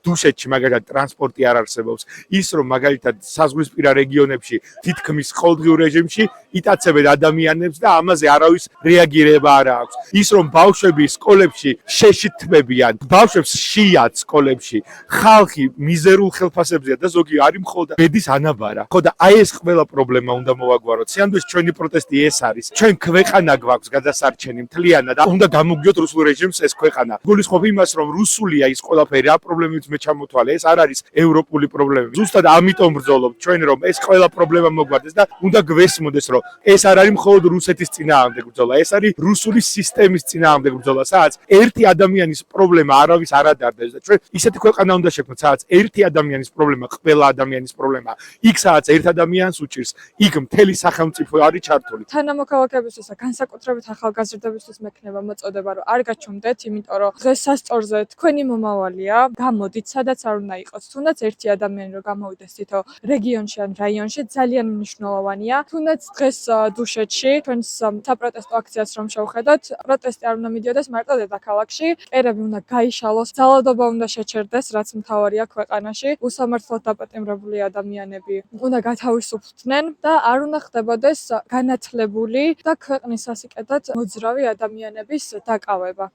დუშეთში მაგალითად ტრანსპორტი არ არსებობს, ის რომ მაგალითად საზღვრისპირა რეგიონებში თითქმის ყოველდღიურ რეჟიმში იტაცებენ ადამიანებს და ამაზე არავის რეაგირება არ აქვს. ის რომ ბავშვები სკოლებში შეშთმებიან, ბავშვებს შიათ სკოლებში, ხალხი მიზერულ ხელფასებზეა და ზოგი არის მხოლოდ ბედის ანაბარა. ხო და აი ეს ყველა პრობლემა უნდა მოვაგვაროთ. სიამოვნებელს ჩვენი პროტესტი ეს არის. ჩვენ ქვეყანა გვაქვს გადასარჩენი მთლიანად და უნდა გამოგიოთ რუსულ რეჟიმს ეს ქვეყანა. გულისხმობ იმას რომ რუსულია ის ყველაფერი რა პრობლემით მე ჩამოთვალე, ეს არ არის ევროპული პრობლემები. ზუსტად ამიტომ ბრძოლობ ჩვენ რომ ეს ყველა პრობლემა მოგვარდეს და უნდა გვესმოდეს რომ ეს არ არის მხოლოდ რუსეთის წინააღმდეგ ბრძოლა, ეს არის რუსული სისტემის წინააღმდეგ ბრძოლა, სადაც ერთი ადამიანის პრობლემა არავის არ ადარდებს და ჩვენ ისეთი ქვეყანა უნდა შექმნათ, სადაც ერთი ადამიანის პრობლემა ყველა ადამიანის პრობლემაა. იქ სადაც ერთ ადამიანს უჭირს, იქ მთელი სახელმწიფო არის ჩართული. თანამოქალაქეებისთვის და განსაკუთრებით ახალგაზრდებისთვის მექნება მოწოდება რომ არ გაჩვენდეთ, იმიტომ რომ დღეს სასწორზე თქვენი მომავალია, გამოდით, სადაც არ უნდა იყოს. თუნდაც ერთი ადამიანი რომ გამოვიდეს თითო რეგიონში ან რაიონში ძალიან მნიშვნელოვანია. თუნდაც დღეს დუშეთში ჩვენს საპროტესტო აქციას რომ შევხედოთ, პროტესტი არ უნდა მიდიოდეს მარტო დედაქალაქში, კერები უნდა გაიშალოს, ძალადობა უნდა შეჩერდეს, რაც მთავარია ქვეყანაში. უსამართლოდ დაპატიმრებული ადამიანები უნდა გათავისუფლდნენ და არ უნდა ხდებოდეს განათლებული და ქვეყნის სასიკეთოდ მოძრავი ადამიანების დაკავება.